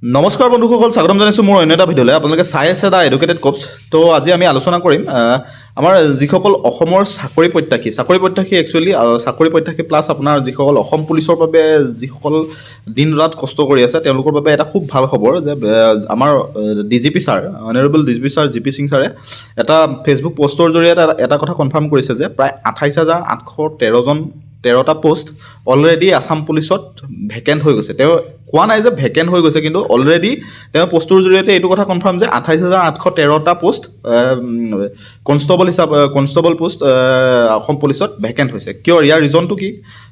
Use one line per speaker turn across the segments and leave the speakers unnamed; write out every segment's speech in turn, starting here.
নমস্কাৰ বন্ধুসকল, স্বাগতম জনাইছোঁ মোৰ অন্য এটা ভিডিঅ'লৈ। আপোনালোকে চাই আছে দা এডুকেটেড কপছ। তো আজি আমি আলোচনা কৰিম আমাৰ যিসকল অসমৰ চাকৰি প্ৰত্যাশী একচুৱেলি চাকৰি প্ৰত্যাশী প্লাছ আপোনাৰ যিসকল অসম পুলিচৰ বাবে যিসকল দিন ৰাত কষ্ট কৰি আছে তেওঁলোকৰ বাবে এটা খুব ভাল খবৰ যে আমাৰ DGP sir, honourable DGP sir GP Singh ছাৰে এটা ফেচবুক পষ্টৰ জৰিয়তে এটা কথা কনফাৰ্ম কৰিছে যে প্ৰায় 28,813টা পোষ্ট অলৰেডি আছাম পুলিচত ভেকেণ্ট হৈ গৈছে। তেওঁ কোৱা নাই যে ভেকেণ্ট হৈ গৈছে, কিন্তু অলৰেডি তেওঁ পোষ্টটোৰ জৰিয়তে এইটো কথা কনফাৰ্ম যে 28,813টা পোষ্ট কনষ্টেবল পোষ্ট অসম পুলিচত ভেকেণ্ট হৈছে। কিয়? ইয়াৰ ৰিজনটো কি?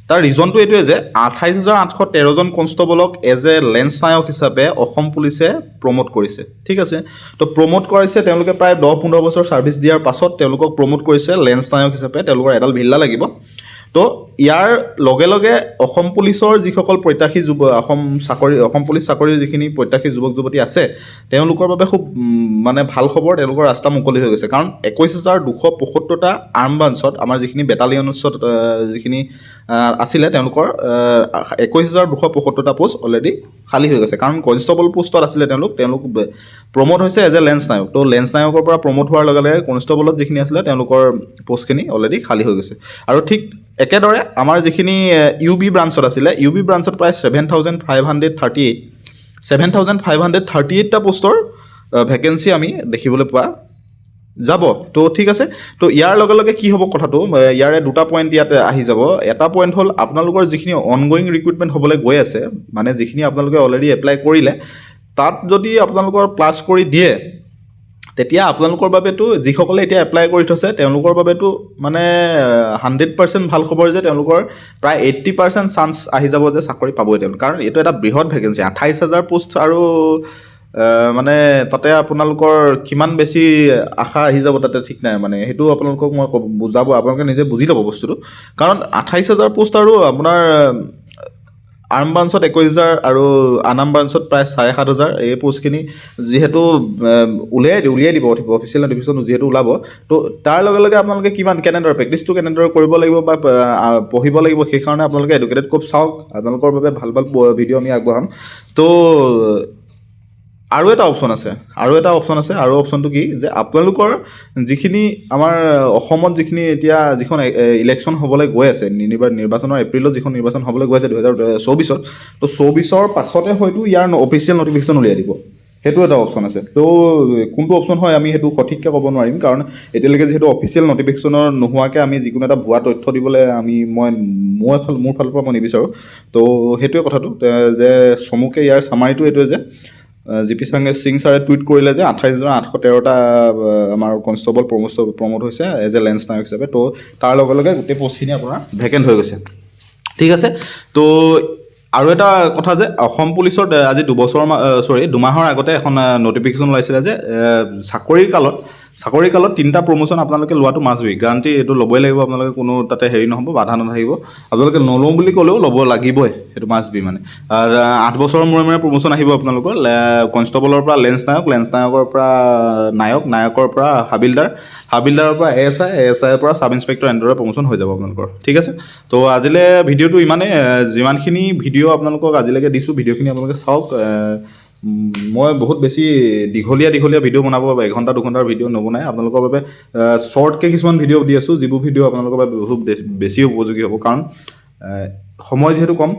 তাৰ ৰিজনটো এইটোৱে যে 28,813জন কনষ্টেবলক এজ এ লেন্স নায়ক হিচাপে অসম পুলিচে প্ৰমোট কৰিছে। ঠিক আছে, তো প্ৰমোট কৰাইছে তেওঁলোকে প্ৰায় 10-15 বছৰ ছাৰ্ভিচ দিয়াৰ পাছত তেওঁলোকক প্ৰমোট কৰিছে লেন্স নায়ক হিচাপে। তেওঁলোকৰ এডাল ভিল্লা লাগিব। তো ইয়াৰ লগে লগে অসম পুলিচৰ যিসকল প্ৰত্যাশী অসম পুলিচ চাকৰিৰ যিখিনি প্ৰত্যাশী যুৱক যুৱতী আছে তেওঁলোকৰ বাবে খুব মানে ভাল খবৰ। তেওঁলোকৰ ৰাস্তা মুকলি হৈ গৈছে, কাৰণ 21,275টা আৰ্ম ব্ৰাঞ্চত আমাৰ যিখিনি বেটালিয়নছত যিখিনি আছিলে তেওঁলোকৰ 21,275টা পোষ্ট অলৰেডি খালী হৈ গৈছে। কাৰণ কনষ্টেবল পোষ্টত আছিলে তেওঁলোক প্ৰমোট হৈছে এজ এ লেন্স নায়ক। তো লেন্স নায়কৰ পৰা প্ৰমোট হোৱাৰ লগে লগে কনষ্টেবলত যিখিনি আছিলে তেওঁলোকৰ পোষ্টখিনি অলৰেডি খালী হৈ গৈছে। আৰু ঠিক একেদৰে আমাৰ যিখিনি UB ব্ৰাঞ্চত আছিলে, UB ব্ৰাঞ্চত প্ৰায় 7,538টা পোষ্টৰ ভেকেঞ্চি আমি দেখিবলৈ পোৱা যাব। তো ঠিক আছে, তো ইয়াৰ লগে লগে কি হ'ব কথাটো, ইয়াৰে দুটা পইণ্ট ইয়াতে আহি যাব। এটা পইণ্ট হ'ল আপোনালোকৰ যিখিনি অনগয়িং ৰিক্ৰুইটমেণ্ট হ'বলৈ গৈ আছে, মানে যিখিনি আপোনালোকে অলৰেডি এপ্লাই কৰিলে তাত যদি আপোনালোকৰ প্লাছ কৰি দিয়ে তেতিয়া আপোনালোকৰ বাবেতো যিসকলে এতিয়া এপ্লাই কৰি থৈছে তেওঁলোকৰ বাবেতো মানে 100% ভাল খবৰ যে তেওঁলোকৰ প্ৰায় 80% চান্স আহি যাব যে চাকৰি পাবই তেওঁলোক। কাৰণ এইটো এটা বৃহৎ ভেকেঞ্চি, 28,000 পোষ্ট আৰু মানে তাতে আপোনালোকৰ কিমান বেছি আশা আহি যাব তাতে ঠিক নাই। মানে সেইটো আপোনালোকক মই বুজাব, আপোনালোকে নিজে বুজি ল'ব বস্তুটো। কাৰণ 28,000 পোষ্ট আৰু আপোনাৰ আৰ্ম ব্ৰাঞ্চত 21,000 আৰু আনাম ব্ৰাঞ্চত প্ৰায় 7,500 এই পোষ্টখিনি যিহেতু উলিয়াই দিব অফিচিয়েল নটিফিকেশ্যন যিহেতু ওলাব। তো তাৰ লগে লগে আপোনালোকে কেনেদৰে প্ৰেক্টিচটো কেনেদৰে কৰিব লাগিব বা পঢ়িব লাগিব, সেইকাৰণে আপোনালোকে এডুকেটেড কপছ চাওক। আপোনালোকৰ বাবে ভাল ভাল ভিডিঅ' আমি আগবঢ়াম। তো আৰু এটা অপশ্যন আছে আৰু অপশ্যনটো কি যে আপোনালোকৰ যিখিনি আমাৰ অসমত যিখিনি এতিয়া যিখন ইলেকশ্যন হ'বলৈ গৈ আছে, নিৰ্বাচনৰ এপ্ৰিলত যিখন নিৰ্বাচন হ'বলৈ গৈ আছে 2024ত, তো 24ৰ পাছতে হয়তো ইয়াৰ অফিচিয়েল নটিফিকেশ্যন উলিয়াই দিব। সেইটো এটা অপশ্যন আছে। তো কোনটো অপশ্যন হয় আমি সেইটো সঠিককৈ ক'ব নোৱাৰিম, কাৰণ এতিয়ালৈকে যিহেতু অফিচিয়েল নটিফিকেশ্যনৰ নোহোৱাকৈ আমি যিকোনো এটা ভুৱা তথ্য দিবলৈ মোৰ ফালৰ পৰা মই নিবিচাৰোঁ। তো সেইটোৱে কথাটো যে চমুকৈ ইয়াৰ চামাৰিটো এইটোৱে যে GP সিং ছাৰে টুইট কৰিলে যে 28,813টা আমাৰ কনষ্টেবল প্ৰমোট হৈছে এজ এ লেন্স নায়ক হিচাপে। তো তাৰ লগে লগে গোটেই পোষ্টখিনি আপোনাৰ ভেকেণ্ট হৈ গৈছে। ঠিক আছে, তো আৰু এটা কথা যে অসম পুলিচৰ আজি দুমাহৰ আগতে এখন নটিফিকেশ্যন ওলাইছিলে যে চাকৰি কালত 3টা প্ৰমোশ্যন আপোনালোকে লোৱাটো মাষ্ট বি গ্যাৰাণ্টি, এইটো ল'বই লাগিব। আপোনালোকে কোনো তাতে হেৰি নহ'ব, বাধা নাথাকিব। আপোনালোকে নলওঁ বুলি ক'লেও ল'ব লাগিবই, সেইটো মাষ্ট বি। মানে 8 বছৰৰ মূৰে প্ৰমোশ্যন আহিব আপোনালোকৰ। কনষ্টেবলৰ পৰা লেন্স নায়কৰ পৰা নায়কৰ পৰা হাবিলদাৰৰ পৰা ASIৰ পৰা ছাব ইন্সপেক্টৰ এনেদৰে প্ৰমোশ্যন হৈ যাব আপোনালোকৰ। ঠিক আছে, তো আজিলৈ ভিডিঅ'টো ইমানেই। যিমানখিনি ভিডিঅ' আপোনালোকক আজিলৈকে দিছোঁ ভিডিঅ'খিনি আপোনালোকে চাওক। মই বহুত বেছি দীঘলীয়া ভিডিঅ' বনাব, 1 ঘণ্টা 2 ঘণ্টাৰ ভিডিঅ' নবনাই আপোনালোকৰ বাবে শ্বৰ্টকৈ কিছুমান ভিডিঅ' দি আছোঁ, যিবোৰ ভিডিঅ' আপোনালোকৰ বাবে বহুত বেছি উপযোগী হ'ব। কাৰণ সময় যিহেতু কম,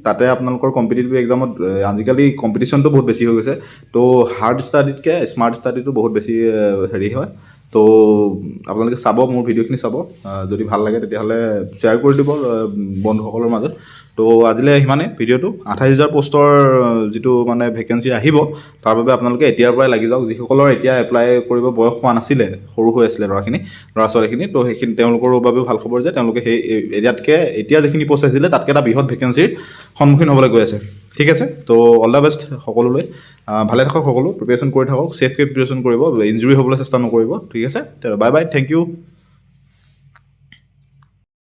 তাতে আপোনালোকৰ কম্পিটিটিভ এক্সামত আজিকালি কম্পিটিশ্যনটো বহুত বেছি হৈ গৈছে। তো হাৰ্ড ষ্টাডিতকৈ স্মাৰ্ট ষ্টাডিটো বহুত বেছি হেৰি হয়। তো আপোনালোকে চাব, মোৰ ভিডিঅ'খিনি চাব। যদি ভাল লাগে তেতিয়াহ'লে শ্বেয়াৰ কৰি দিব বন্ধুসকলৰ মাজত। তো আজিলৈ সিমানেই ভিডিঅ'টো। 28,000 পোষ্টৰ যিটো মানে ভেকেঞ্চি আহিব তাৰ বাবে আপোনালোকে এতিয়াৰ পৰাই লাগি যাওক। যিসকলৰ এতিয়া এপ্লাই কৰিব বয়স হোৱা নাছিলে, সৰু হৈ আছিলে ল'ৰা ছোৱালীখিনি, তো সেইখিনি তেওঁলোকৰ বাবেও ভাল খবৰ যে তেওঁলোকে সেই এতিয়া যিখিনি পষ্ট আছিলে তাতকৈ এটা বৃহৎ ভেকেঞ্চিৰ সন্মুখীন হ'বলৈ গৈ আছে। ঠিক আছে, তো অল দ্য বেষ্ট সকলোলৈ। ভালে থাকক সকলো, প্ৰিপেৰেশ্যন কৰি থাকক, ছেফকৈ প্ৰিপেৰেশ্যন কৰিব, ইঞ্জুৰি হ'বলৈ চেষ্টা নকৰিব। ঠিক আছে, বাই বাই, থেংক ইউ।